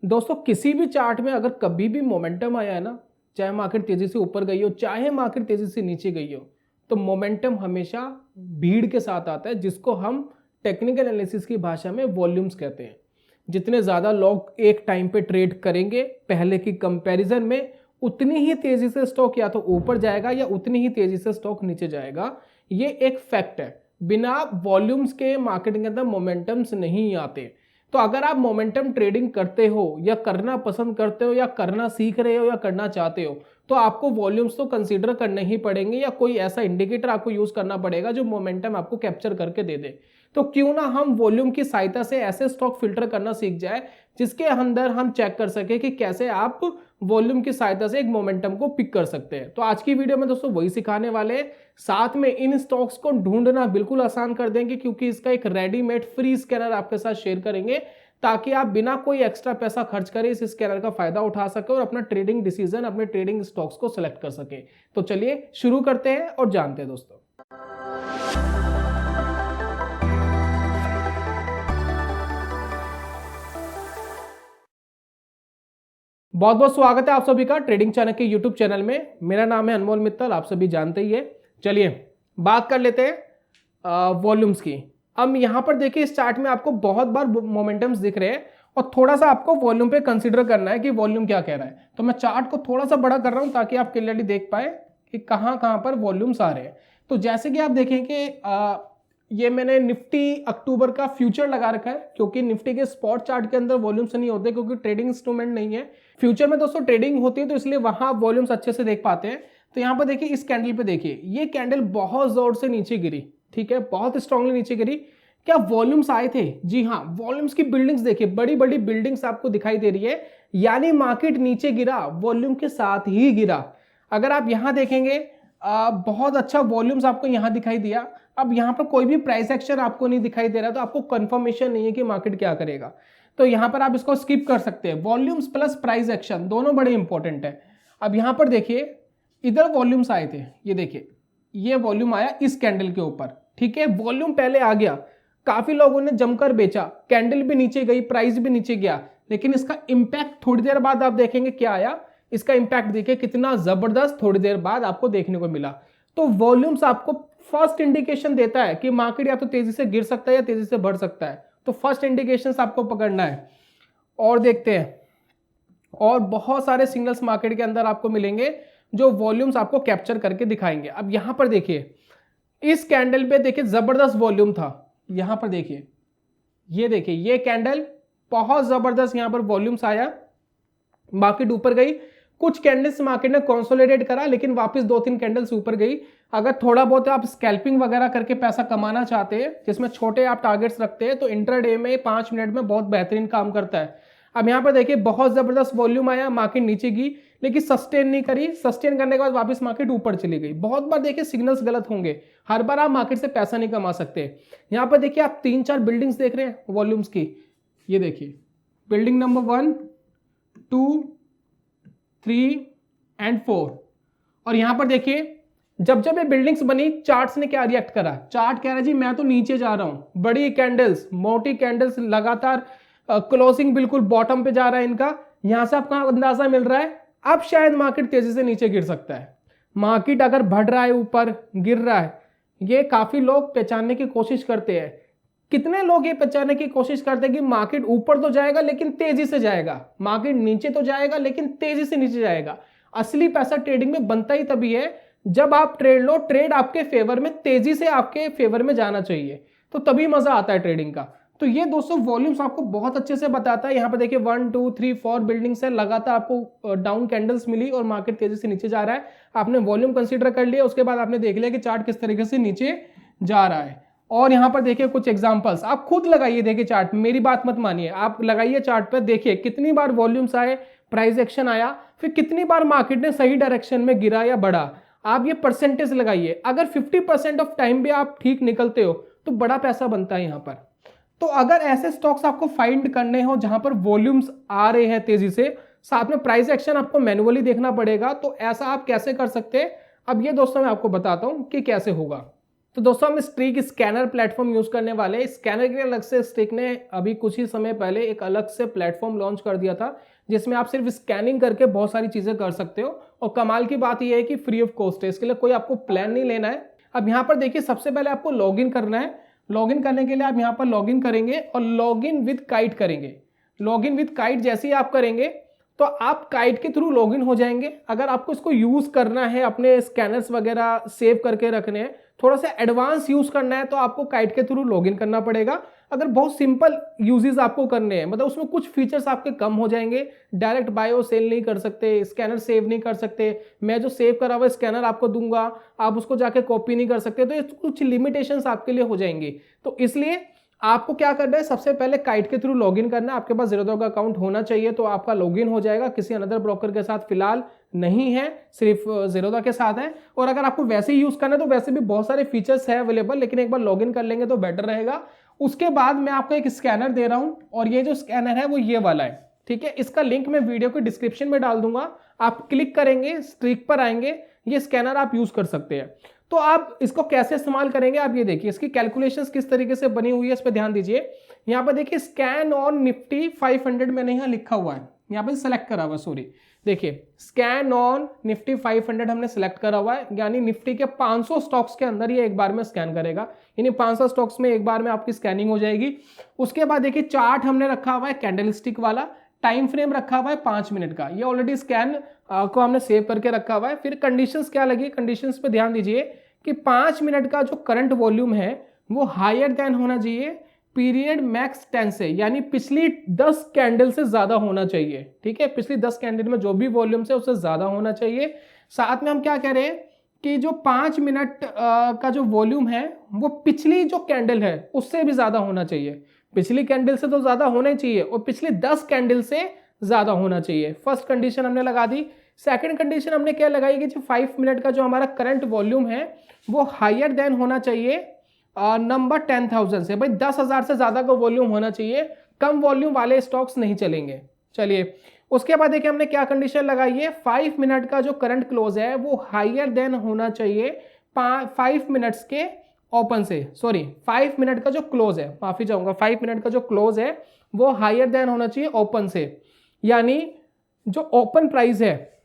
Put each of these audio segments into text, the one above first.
दोस्तों किसी भी चार्ट में अगर कभी भी मोमेंटम आया है ना, चाहे मार्केट तेजी से ऊपर गई हो चाहे मार्केट तेजी से नीचे गई हो, तो मोमेंटम हमेशा भीड़ के साथ आता है, जिसको हम टेक्निकल एनालिसिस की भाषा में वॉल्यूम्स कहते हैं। जितने ज़्यादा लोग एक टाइम पे ट्रेड करेंगे पहले की कंपैरिजन में, उतनी ही तेजी से स्टॉक या तो ऊपर जाएगा या उतनी ही तेजी से स्टॉक नीचे जाएगा। ये एक फैक्ट है। बिना वॉल्यूम्स के मार्केट के अंदर मोमेंटम्स नहीं आते। तो अगर आप मोमेंटम ट्रेडिंग करते हो या करना पसंद करते हो या करना सीख रहे हो या करना चाहते हो, तो आपको वॉल्यूम्स तो कंसीडर करने ही पड़ेंगे या कोई ऐसा इंडिकेटर आपको यूज करना पड़ेगा जो मोमेंटम आपको कैप्चर करके दे दे। तो क्यों ना हम वॉल्यूम की सहायता से ऐसे स्टॉक फिल्टर करना सीख जाए जिसके अंदर हम चेक कर सके कि कैसे आप वॉल्यूम की सहायता से एक मोमेंटम को पिक कर सकते हैं। तो आज की वीडियो में दोस्तों वही सिखाने वाले हैं। साथ में इन स्टॉक्स को ढूंढना बिल्कुल आसान कर देंगे, क्योंकि इसका एक रेडीमेड फ्री स्कैनर आपके साथ शेयर करेंगे, ताकि आप बिना कोई एक्स्ट्रा पैसा खर्च करे इस स्कैनर का फायदा उठा सके और अपना ट्रेडिंग डिसीजन, अपने ट्रेडिंग स्टॉक्स को सिलेक्ट कर सके। तो चलिए शुरू करते हैं और जानते हैं दोस्तों। बहुत बहुत स्वागत है आप सभी का ट्रेडिंग चैनल के यूट्यूब चैनल में। मेरा नाम है अनमोल मित्तल, आप सभी जानते ही है। चलिए बात कर लेते हैं वॉल्यूम्स की। अब यहां पर देखिए इस चार्ट में आपको बहुत बार मोमेंटम्स दिख रहे हैं और थोड़ा सा आपको वॉल्यूम पे कंसीडर करना है कि वॉल्यूम क्या कह रहा है। तो मैं चार्ट को थोड़ा सा बड़ा कर रहा हूं ताकि आप क्लियरली देख पाए कि कहां कहां पर वॉल्यूम्स आ रहे हैं। तो जैसे कि आप देखें कि ये मैंने निफ्टी अक्टूबर का फ्यूचर लगा रखा है, क्योंकि निफ्टी के स्पॉट चार्ट के अंदर वॉल्यूम्स नहीं होते, क्योंकि ट्रेडिंग इंस्ट्रूमेंट नहीं है। फ्यूचर में दोस्तों ट्रेडिंग होती है, तो इसलिए वहां वॉल्यूम्स अच्छे से देख पाते हैं। तो यहां पर देखिए इस कैंडल पे देखिए, ये कैंडल बहुत जोर से नीचे गिरी, ठीक है, बहुत स्ट्रांगली नीचे गिरी। क्या वॉल्यूम्स आए थे? जी हाँ, वॉल्यूम्स की बिल्डिंग्स देखिए, बड़ी बड़ी बिल्डिंग्स आपको दिखाई दे रही है, यानी मार्केट नीचे गिरा वॉल्यूम के साथ ही गिरा। अगर आप यहां देखेंगे बहुत अच्छा वॉल्यूम्स आपको यहां दिखाई दिया। अब यहां पर कोई भी प्राइस एक्शन आपको नहीं दिखाई दे रहा, तो आपको कंफर्मेशन नहीं है कि मार्केट क्या करेगा। तो यहां पर आप इसको स्किप कर सकते हैं। वॉल्यूम्स प्लस प्राइस एक्शन दोनों बड़े इंपॉर्टेंट है। अब यहां पर देखिए इधर वॉल्यूम्स आए थे, ये देखिए ये वॉल्यूम आया इस कैंडल के ऊपर, ठीक है। वॉल्यूम पहले आ गया, काफी लोगों ने जमकर बेचा, कैंडल भी नीचे गई, प्राइस भी नीचे गया, लेकिन इसका इंपैक्ट थोड़ी देर बाद आप देखेंगे क्या आया। इसका इंपैक्ट देखिए कितना जबरदस्त थोड़ी देर बाद आपको देखने को मिला। तो वॉल्यूम्स आपको फर्स्ट इंडिकेशन देता है कि मार्केट या तो तेजी से गिर सकता है या तेजी से बढ़ सकता है। तो फर्स्ट इंडिकेशन आपको पकड़ना है और देखते हैं। और बहुत सारे सिग्नल्स मार्केट के अंदर आपको मिलेंगे जो वॉल्यूम्स आपको कैप्चर करके दिखाएंगे। अब यहां पर देखिए इस कैंडल पे देखिए जबरदस्त वॉल्यूम था। यहां पर देखिए, ये देखिए ये कैंडल बहुत जबरदस्त यहां पर वॉल्यूम्स आया, मार्केट ऊपर गई। कुछ कैंडल्स मार्केट ने कंसोलिडेट करा, लेकिन वापस 2-3 कैंडल्स ऊपर गई। अगर थोड़ा बहुत आप स्कैल्पिंग वगैरह करके पैसा कमाना चाहते हैं, जिसमें छोटे आप टारगेट्स रखते हैं, तो इंट्राडे में 5 मिनट में बहुत बेहतरीन काम करता है। अब यहां पर देखिए बहुत जबरदस्त वॉल्यूम आया, मार्केट नीचे गई लेकिन सस्टेन नहीं करी। सस्टेन करने के बाद वापस मार्केट ऊपर चली गई। बहुत बार देखिए सिग्नल्स गलत होंगे, हर बार आप मार्केट से पैसा नहीं कमा सकते। यहां पर देखिए आप 3-4 बिल्डिंग्स देख रहे हैं वॉल्यूम्स की। ये देखिए बिल्डिंग नंबर 1, 2, 3 एंड 4। और यहां पर देखिए जब जब ये बिल्डिंग्स बनी, चार्ट्स ने क्या रिएक्ट करा। चार्ट कह रहा है जी मैं तो नीचे जा रहा हूं, बड़ी कैंडल्स, मोटी कैंडल्स, लगातार क्लोजिंग बिल्कुल बॉटम पे जा रहा है इनका। यहां से आपका अंदाजा मिल रहा है अब शायद मार्केट तेजी से नीचे गिर सकता है। मार्केट अगर बढ़ रहा है ऊपर गिर रहा है, ये काफी लोग पहचानने की कोशिश करते हैं। कितने लोग ये पहचानने की कोशिश करते हैं कि मार्केट ऊपर तो जाएगा लेकिन तेजी से जाएगा, मार्केट नीचे तो जाएगा लेकिन तेजी से नीचे जाएगा। असली पैसा ट्रेडिंग में बनता ही तभी है जब आप ट्रेड लो, ट्रेड आपके फेवर में, तेजी से आपके फेवर में जाना चाहिए, तो तभी मजा आता है ट्रेडिंग का। तो ये दोस्तों वॉल्यूम्स आपको बहुत अच्छे से बताता है। यहां पर देखिए 1, 2, 3, 4 बिल्डिंग्स है, लगातार आपको डाउन कैंडल्स मिली और मार्केट तेजी से नीचे जा रहा है। आपने वॉल्यूम कंसीडर कर लिया, उसके बाद आपने देख लिया कि चार्ट किस तरीके से नीचे जा रहा है। और यहां पर देखिए कुछ एग्जांपल्स आप खुद लगाइए, देखिए चार्ट, मेरी बात मत मानिए, आप लगाइए चार्ट पर, देखिए कितनी बार वॉल्यूम्स आए, प्राइस एक्शन आया, फिर कितनी बार मार्केट ने सही डायरेक्शन में गिरा या बढ़ा। आप ये परसेंटेज लगाइए। अगर 50% ऑफ टाइम भी आप ठीक निकलते हो तो बड़ा पैसा बनता है यहां पर। तो अगर ऐसे स्टॉक्स आपको फाइंड करने हो जहां पर वॉल्यूम्स आ रहे हैं तेजी से, साथ में प्राइस एक्शन आपको मैन्युअली देखना पड़ेगा, तो ऐसा आप कैसे कर सकते हैं। अब ये दोस्तों मैं आपको बताता हूं कि कैसे होगा। तो दोस्तों हम स्ट्रीक स्कैनर प्लेटफॉर्म यूज करने वाले हैं। स्कैनर के लिए अलग से स्ट्रीक ने अभी कुछ ही समय पहले एक अलग से प्लेटफॉर्म लॉन्च कर दिया था, जिसमें आप सिर्फ स्कैनिंग करके बहुत सारी चीजें कर सकते हो। और कमाल की बात यह है कि फ्री ऑफ कॉस्ट है, इसके लिए कोई आपको प्लान नहीं लेना है। अब यहाँ पर देखिए, सबसे पहले आपको लॉगिन करना है। लॉगिन करने के लिए आप यहाँ पर लॉगिन करेंगे और लॉगिन विद काइट करेंगे। लॉगिन विद काइट जैसे ही आप करेंगे तो आप काइट के थ्रू लॉगिन हो जाएंगे। अगर आपको इसको यूज करना है, अपने स्कैनर्स वगैरह सेव करके रखने हैं, थोड़ा सा एडवांस यूज करना है, तो आपको काइट के थ्रू लॉगिन करना पड़ेगा। अगर बहुत सिंपल यूजेस आपको करने हैं, मतलब उसमें कुछ फीचर्स आपके कम हो जाएंगे। डायरेक्ट बाय और सेल नहीं कर सकते, स्कैनर सेव नहीं कर सकते, मैं जो सेव करा हुआ स्कैनर आपको दूंगा, आप उसको जाके कॉपी नहीं कर सकते, तो ये कुछ लिमिटेशंस आपके लिए हो जाएंगी। तो इसलिए आपको क्या करना है, सबसे पहले काइट के थ्रू लॉगिन करना है। आपके पास ज़ेरोधा का अकाउंट होना चाहिए, तो आपका लॉगिन हो जाएगा। किसी अनदर ब्रोकर के साथ फिलहाल नहीं है, सिर्फ ज़ेरोधा के साथ है। और अगर आपको वैसे ही यूज करना है तो वैसे भी बहुत सारे फीचर्स है अवेलेबल, लेकिन एक बार लॉगिन कर लेंगे तो बेटर रहेगा। उसके बाद मैं आपको एक स्कैनर दे रहा हूं, और ये जो स्कैनर है वो ये वाला है, ठीक है। इसका लिंक मैं वीडियो के डिस्क्रिप्शन में डाल दूंगा। आप क्लिक करेंगे, स्ट्रीक पर आएंगे, ये स्कैनर आप यूज कर सकते हैं। तो आप इसको कैसे इस्तेमाल करेंगे, आप ये देखिए, इसकी कैलकुलेशंस किस तरीके से बनी हुई है, इस पर ध्यान दीजिए। यहाँ पर देखिए स्कैन ऑन निफ्टी 500 मैंने यहाँ लिखा हुआ है, यहाँ पे सेलेक्ट करा हुआ है, सॉरी देखिए स्कैन ऑन निफ्टी 500 हमने सेलेक्ट करा हुआ है, यानी निफ्टी के 500 स्टॉक्स के अंदर ये एक बार में स्कैन करेगा, यानी 500 स्टॉक्स में एक बार में आपकी स्कैनिंग हो जाएगी। उसके बाद देखिए चार्ट हमने रखा हुआ है कैंडल स्टिक वाला, टाइम फ्रेम रखा हुआ है 5 मिनट का, ये ऑलरेडी स्कैन को हमने सेव करके रखा हुआ है। फिर कंडीशंस क्या लगी, कंडीशंस पे ध्यान दीजिए कि 5 मिनट का जो करंट वॉल्यूम है वो हायर देन होना चाहिए पीरियड मैक्स 10 से, यानी पिछली 10 कैंडल से ज्यादा होना चाहिए, ठीक है। पिछली 10 कैंडल में जो भी वॉल्यूम से उससे ज्यादा होना चाहिए। साथ में हम क्या कह रहे हैं कि जो 5 मिनट का जो वॉल्यूम है वो पिछली जो कैंडल है उससे भी ज्यादा होना चाहिए। पिछली कैंडल से तो ज्यादा होना ही चाहिए और पिछली 10 कैंडल से ज्यादा होना चाहिए। फर्स्ट कंडीशन हमने लगा दी। सेकंड कंडीशन हमने क्या लगाई कि जो 5 मिनट का जो हमारा करंट वॉल्यूम है वो हायर देन होना चाहिए नंबर 10,000 से, भाई 10,000 से ज्यादा का वॉल्यूम होना चाहिए, कम वॉल्यूम वाले स्टॉक्स नहीं चलेंगे। चलिए उसके बाद देखिए हमने क्या कंडीशन लगाई है, 5 मिनट का जो करंट क्लोज है वो हायर देन होना चाहिए 5 मिनट्स के ओपन से, सॉरी 5 मिनट का जो क्लोज है, माफी चाहूंगा, 5 मिनट का जो क्लोज है वो हायर देन होना चाहिए ओपन से, यानी जो ओपन प्राइस है,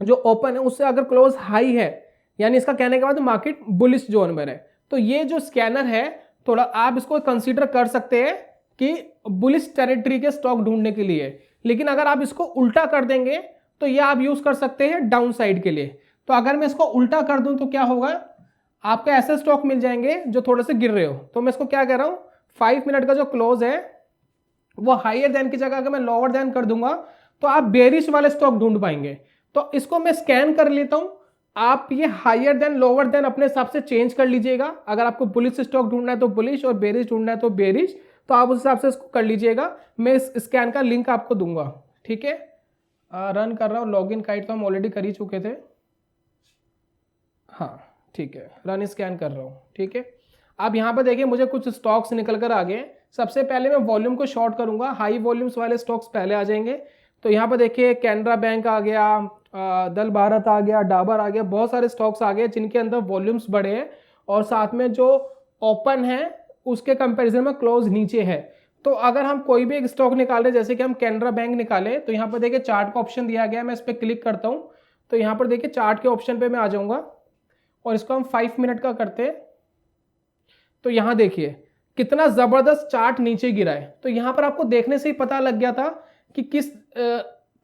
जो ओपन है उससे अगर क्लोज हाई है, यानी इसका कहने के बाद मार्केट बुलिश जोन में है। तो ये जो स्कैनर है थोड़ा आप इसको कंसीडर कर सकते हैं कि बुलिश टेरिटरी के स्टॉक ढूंढने के लिए, लेकिन अगर आप इसको उल्टा कर देंगे तो ये आप यूज कर सकते हैं डाउन साइड के लिए। तो अगर मैं इसको उल्टा कर दूं तो क्या होगा, आपको ऐसे स्टॉक मिल जाएंगे जो थोड़े से गिर रहे हो। तो मैं इसको क्या कह रहा हूं, 5 मिनट का जो क्लोज है वो हायर देन की जगह अगर मैं लोअर देन कर दूंगा तो आप बेरिश वाले स्टॉक ढूंढ पाएंगे। तो इसको मैं स्कैन कर लेता हूं, आप ये हायर देन लोअर देन अपने हिसाब से चेंज कर लीजिएगा। अगर आपको बुलिश स्टॉक ढूंढना है तो बुलिश और बेरिश ढूंढना है तो बेरिश, तो आप उस हिसाब से इसको कर लीजिएगा। मैं इस स्कैन का लिंक आपको दूंगा, ठीक है। रन कर रहा हूँ, लॉगिन काइट तो हम ऑलरेडी कर ही चुके थे, हाँ ठीक है, रन स्कैन कर रहा हूँ, ठीक है। अब यहाँ पर देखिए मुझे कुछ स्टॉक्स निकल कर आ गए। सबसे पहले मैं वॉल्यूम को शॉर्ट करूंगा, हाई वॉल्यूम्स वाले स्टॉक्स पहले आ जाएंगे। तो यहाँ पर देखिए कैनरा बैंक आ गया, दल भारत आ गया, डाबर आ गया, बहुत सारे स्टॉक्स आ गए जिनके अंदर वॉल्यूम्स बड़े हैं और साथ में जो ओपन है उसके कंपैरिजन में क्लोज नीचे है। तो अगर हम कोई भी एक स्टॉक निकाले, जैसे कि हम कैनरा बैंक निकाले, तो यहाँ पर देखिए चार्ट का ऑप्शन दिया गया है, मैं इस पर क्लिक करता हूँ तो यहाँ पर देखिए चार्ट के ऑप्शन पे मैं आ जाऊँगा और इसको हम 5 मिनट का करते हैं। तो यहाँ देखिए कितना जबरदस्त चार्ट नीचे गिरा है। तो यहाँ पर आपको देखने से ही पता लग गया था कि किस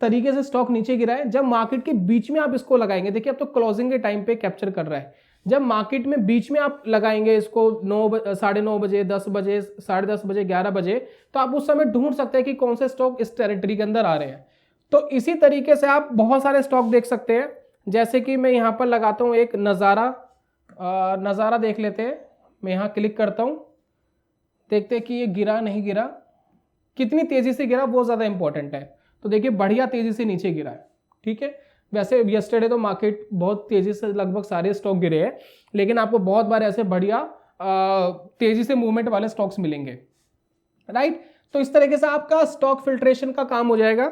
तरीके से स्टॉक नीचे गिरा है। जब मार्केट के बीच में आप इसको लगाएंगे, देखिए अब तो क्लोजिंग के टाइम पे कैप्चर कर रहा है, जब मार्केट में बीच में आप लगाएंगे इसको 9:30 बजे, 10 बजे, 10:30 बजे, 11 बजे, तो आप उस समय ढूंढ सकते हैं कि कौन से स्टॉक इस टेरिटरी के अंदर आ रहे हैं। तो इसी तरीके से आप बहुत सारे स्टॉक देख सकते हैं, जैसे कि मैं यहाँ पर लगाता हूँ एक नज़ारा देख लेते हैं। मैं यहाँ क्लिक करता हूँ, देखते हैं कि ये गिरा नहीं गिरा, कितनी तेजी से गिरा वो ज़्यादा इंपॉर्टेंट है। तो देखिए बढ़िया तेजी से नीचे गिरा है, ठीक है। वैसे यस्टरडे तो मार्केट बहुत तेजी से लगभग सारे स्टॉक गिरे हैं, लेकिन आपको बहुत बार ऐसे बढ़िया तेजी से मूवमेंट वाले स्टॉक्स मिलेंगे, राइट। तो इस तरीके से आपका स्टॉक फिल्ट्रेशन का काम हो जाएगा।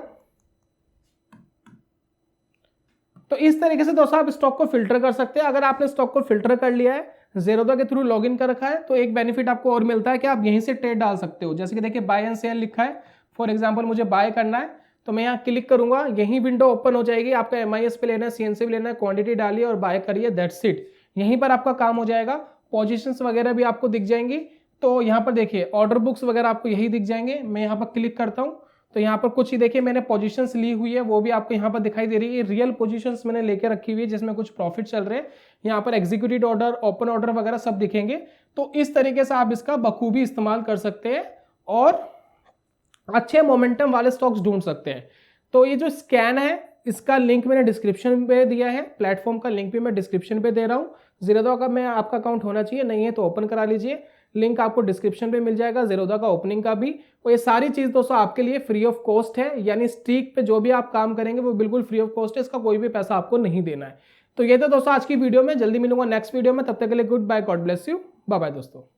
तो इस तरीके से दोस्तों आप स्टॉक को फिल्टर कर सकते हैं। अगर आपने स्टॉक को फिल्टर कर लिया है ज़ेरोधा के थ्रू लॉगिन कर रखा है तो एक बेनिफिट आपको और मिलता है कि आप यहीं से ट्रेड डाल सकते हो। जैसे कि देखिए बाय एंड सेल लिखा है, फॉर एग्जांपल मुझे बाय करना है तो मैं यहाँ क्लिक करूंगा, यही विंडो ओपन हो जाएगी। आपका MIS पे लेना है, CNC पे लेना है, क्वांटिटी डालिए और बाय करिए, दैट्स इट। यहीं पर आपका काम हो जाएगा। पोजीशंस वगैरह भी आपको दिख जाएंगी। तो यहाँ पर देखिए ऑर्डर बुक्स वगैरह आपको यही दिख जाएंगे। मैं यहाँ पर क्लिक करता हूँ तो यहाँ पर कुछ ही देखिए मैंने पोजीशंस ली हुई है, वो भी आपको यहाँ पर दिखाई दे रही है। रियल पोजीशंस मैंने लेके रखी हुई है जिसमें कुछ प्रॉफिट चल रहे हैं। यहाँ पर एग्जीक्यूटिव ऑर्डर, ओपन ऑर्डर वगैरह सब दिखेंगे। तो इस तरीके से आप इसका बखूबी इस्तेमाल कर सकते हैं और अच्छे मोमेंटम वाले स्टॉक्स ढूंढ सकते हैं। तो ये जो स्कैन है इसका लिंक मैंने डिस्क्रिप्शन पे दिया है, प्लेटफॉर्म का लिंक भी मैं डिस्क्रिप्शन पे दे रहा हूँ। ज़ेरोधा का मैं आपका अकाउंट होना चाहिए, नहीं है तो ओपन करा लीजिए, लिंक आपको डिस्क्रिप्शन पे मिल जाएगा, ज़ेरोधा का ओपनिंग का भी। और ये सारी चीज़ दोस्तों आपके लिए फ्री ऑफ कॉस्ट है, यानी स्टीक पे जो भी आप काम करेंगे वो बिल्कुल फ्री ऑफ कॉस्ट है, इसका कोई भी पैसा आपको नहीं देना है। तो ये तो दोस्तों आज की वीडियो में, जल्दी मिलूंगा नेक्स्ट वीडियो में, तब तक के लिए good bye, God bless you, bye bye दोस्तों।